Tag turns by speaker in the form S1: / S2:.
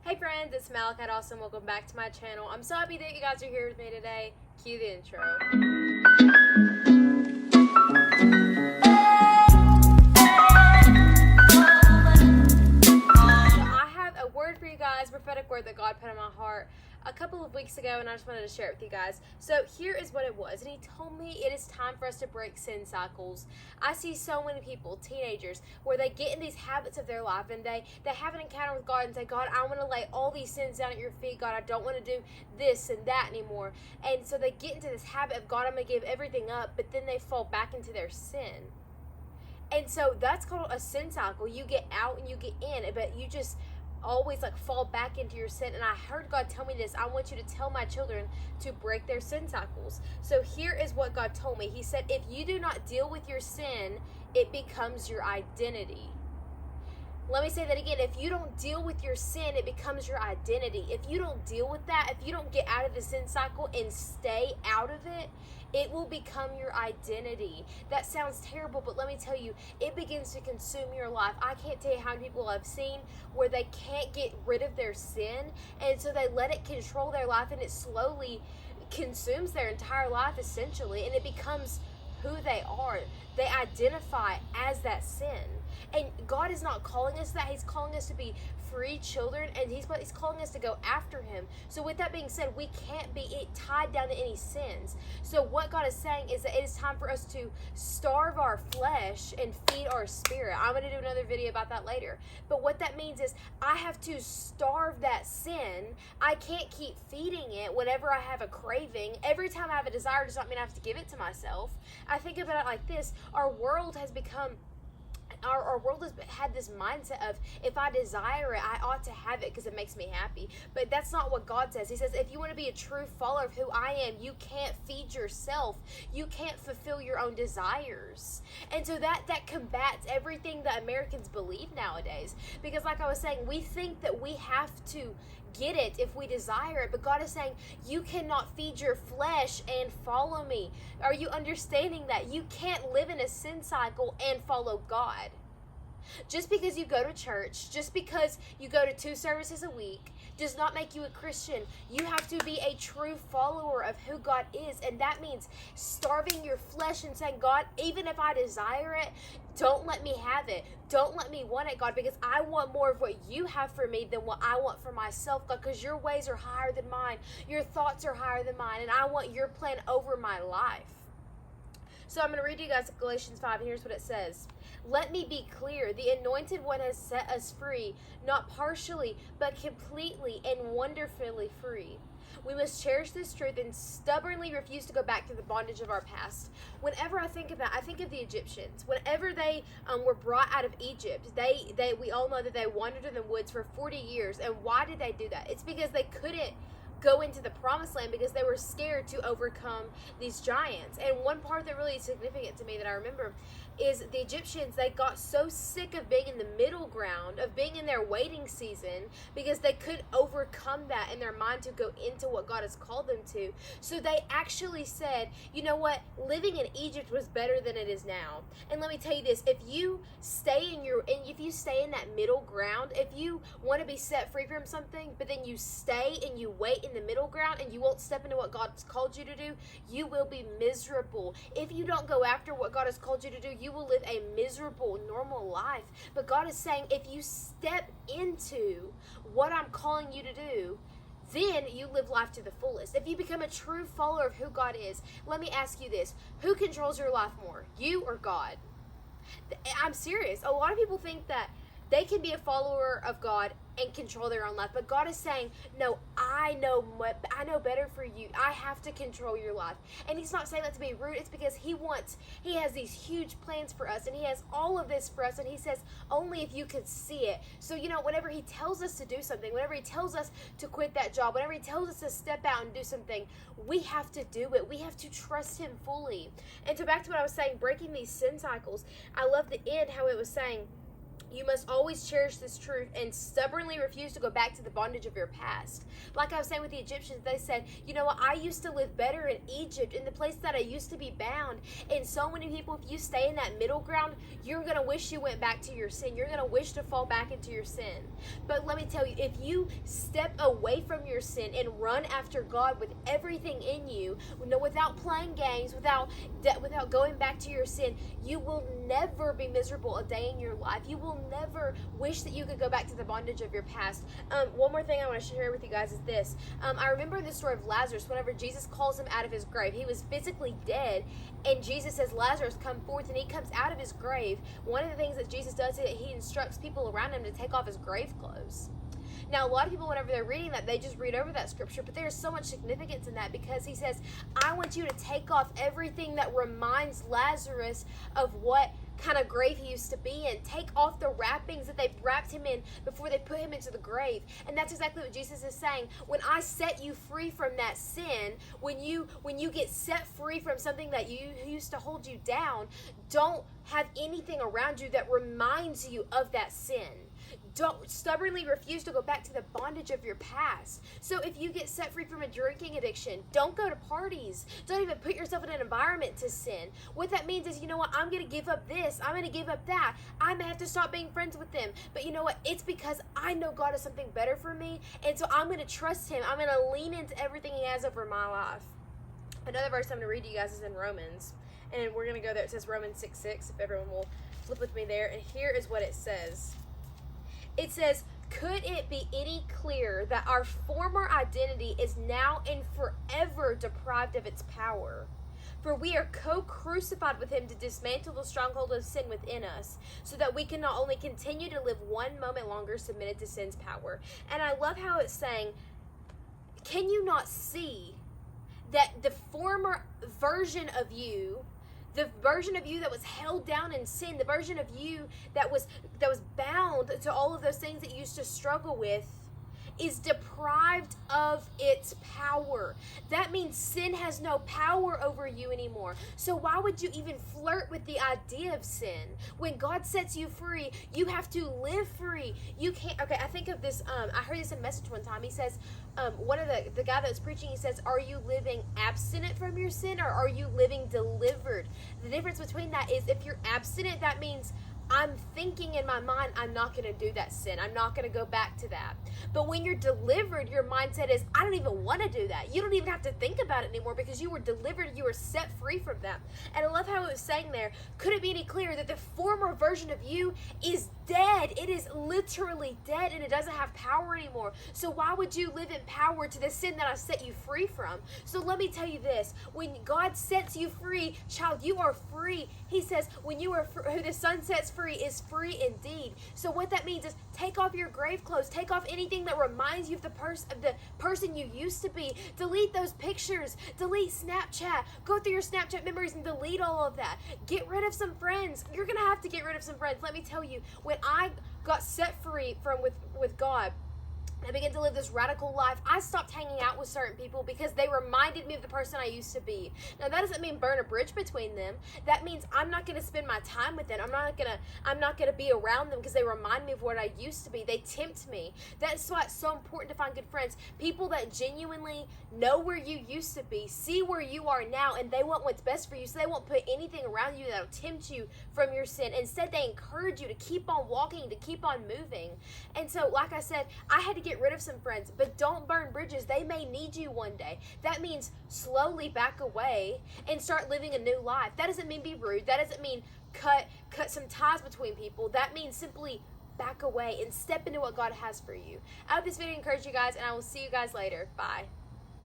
S1: Hey friends, it's Malachi Dawson. Welcome back to my channel. I'm so happy that you guys are here with me today. Cue the intro. I have a word for you guys, prophetic word that God put in my heart a couple of weeks ago, and I just wanted to share it with you guys. So here is what it was, and he told me it is time for us to break sin cycles. I see so many people, teenagers, where they get in these habits of their life and they have an encounter with God and say, God, I want to lay all these sins down at your feet. God, I don't want to do this and that anymore. And so they get into this habit of, God, I'm going to give everything up, but then they fall back into their sin. And so that's called a sin cycle. You get out and you get in, but you just always fall back into your sin. And I heard God tell me this: I want you to tell my children to break their sin cycles. So here is what God told me. He said, if you do not deal with your sin, it becomes your identity. Let me say that again. If you don't deal with your sin, it becomes your identity. If you don't deal with that, if you don't get out of the sin cycle and stay out of it, it will become your identity. That sounds terrible, but let me tell you, it begins to consume your life. I can't tell you how many people I've seen where they can't get rid of their sin, and so they let it control their life, and it slowly consumes their entire life, essentially, and it becomes who they are. They identify as that sin. And God is not calling us that. He's calling us to be free children, and He's calling us to go after Him. So with that being said, we can't be tied down to any sins. So what God is saying is that it is time for us to starve our flesh and feed our spirit. I'm going to do another video about that later. But what that means is I have to starve that sin. I can't keep feeding it whenever I have a craving. Every time I have a desire does not mean I have to give it to myself. I think about it like this. Our world has become... Our world has had this mindset of, if I desire it, I ought to have it because it makes me happy. But that's not what God says. He says, if you want to be a true follower of who I am, you can't feed yourself. You can't fulfill your own desires. And so that combats everything that Americans believe nowadays. Because like I was saying, we think that we have to get it if we desire it, but God is saying you cannot feed your flesh and follow me. Are you understanding that? You can't live in a sin cycle and follow God. Just because you go to church, just because you go to 2 services a week, does not make you a Christian. You have to be a true follower of who God is, and that means starving your flesh and saying, God, even if I desire it, don't let me have it. Don't let me want it, God, because I want more of what you have for me than what I want for myself, God, because your ways are higher than mine. Your thoughts are higher than mine, and I want your plan over my life. So I'm going to read you guys Galatians 5, and here's what it says. Let me be clear. The Anointed One has set us free, not partially, but completely and wonderfully free. We must cherish this truth and stubbornly refuse to go back to the bondage of our past. Whenever I think of that, I think of the Egyptians. Whenever they were brought out of Egypt, we all know that they wandered in the woods for 40 years. And why did they do that? It's because they couldn't go into the promised land because they were scared to overcome these giants. And one part that really is significant to me that I remember is the Egyptians, they got so sick of being in the middle ground, of being in their waiting season, because they could overcome that in their mind to go into what God has called them to. So they actually said, you know what, living in Egypt was better than it is now. And let me tell you this, if you stay in that middle ground, if you want to be set free from something, but then you stay and you wait in the middle ground and you won't step into what God's called you to do, you will be miserable. If you don't go after what God has called you to do, you will live a miserable, normal life. But God is saying, if you step into what I'm calling you to do, then you live life to the fullest. If you become a true follower of who God is, let me ask you this: who controls your life more, you or God? I'm serious. A lot of people think that they can be a follower of God and control their own life. But God is saying, no, I know better for you. I have to control your life. And He's not saying that to be rude. It's because He has these huge plans for us, and He has all of this for us. And He says, only if you could see it. So, whenever He tells us to do something, whenever He tells us to quit that job, whenever He tells us to step out and do something, we have to do it. We have to trust Him fully. And so back to what I was saying, breaking these sin cycles, I love the end, how it was saying, You must always cherish this truth and stubbornly refuse to go back to the bondage of your past. Like I was saying with the Egyptians, they said, you know what, I used to live better in Egypt, in the place that I used to be bound. And so many people, if you stay in that middle ground, you're going to wish you went back to your sin. You're going to wish to fall back into your sin. But let me tell you, if you step away from your sin and run after God with everything in you, without playing games, without going back to your sin, you will never be miserable a day in your life. You will never wish that you could go back to the bondage of your past. One more thing I want to share with you guys is this. I remember in the story of Lazarus, whenever Jesus calls him out of his grave, he was physically dead, and Jesus says, Lazarus, come forth, and he comes out of his grave. One of the things that Jesus does is he instructs people around him to take off his grave clothes. Now, a lot of people, whenever they're reading that, they just read over that scripture, but there's so much significance in that, because he says, I want you to take off everything that reminds Lazarus of what kind of grave he used to be in. Take off the wrappings that they wrapped him in before they put him into the grave. And that's exactly what Jesus is saying. When I set you free from that sin, when you get set free from something that you used to hold you down, don't have anything around you that reminds you of that sin. Don't stubbornly refuse to go back to the bondage of your past. So if you get set free from a drinking addiction, don't go to parties. Don't even put yourself in an environment to sin. What that means is, you know what, I'm going to give up this. I'm going to give up that. I may have to stop being friends with them. But you know what? It's because I know God has something better for me. And so I'm going to trust him. I'm going to lean into everything he has over my life. Another verse I'm going to read to you guys is in Romans. And we're going to go there. It says Romans 6:6, if everyone will flip with me there. And here is what it says. It says, could it be any clearer that our former identity is now and forever deprived of its power? For we are co-crucified with him to dismantle the stronghold of sin within us, so that we can not only continue to live one moment longer submitted to sin's power. And I love how it's saying, can you not see that the former version of you, the version of you that was held down in sin, the version of you that was bound to all of those things that you used to struggle with, is deprived of its power. That means sin has no power over you anymore. So why would you even flirt with the idea of sin? When God sets you free, you have to live free. You can't, okay, I think of this, I heard this in a message one time. He says, one of the guy that was preaching, he says, are you living abstinent from your sin, or are you living delivered? The difference between that is, if you're abstinent, that means I'm thinking in my mind, I'm not going to do that sin. I'm not going to go back to that. But when you're delivered, your mindset is, I don't even want to do that. You don't even have to think about it anymore, because you were delivered. You were set free from that. And I love how it was saying there, could it be any clearer that the former version of you is dead? It is literally dead, and it doesn't have power anymore. So why would you live in power to the sin that I set you free from? So let me tell you this. When God sets you free, child, you are free. He says, when you are who the Son sets free is free indeed. So what that means is, take off your grave clothes. Take off anything that reminds you of the person you used to be. Delete those pictures. Delete Snapchat. Go through your Snapchat memories and delete all of that. Get rid of some friends. You're going to have to get rid of some friends. Let me tell you, when I got set free from with God, I began to live this radical life, I stopped hanging out with certain people because they reminded me of the person I used to be. Now, that doesn't mean burn a bridge between them. That means I'm not going to spend my time with them. I'm not going to be around them because they remind me of what I used to be. They tempt me. That's why it's so important to find good friends. People that genuinely know where you used to be, see where you are now, and they want what's best for you. So they won't put anything around you that'll tempt you from your sin. Instead, they encourage you to keep on walking, to keep on moving. And so, like I said, I had to get rid of some friends, but don't burn bridges. They may need you one day. That means slowly back away and start living a new life. That doesn't mean be rude. That doesn't mean cut some ties between people. That means simply back away and step into what God has for you. I hope this video encouraged you guys, and I will see you guys later. Bye.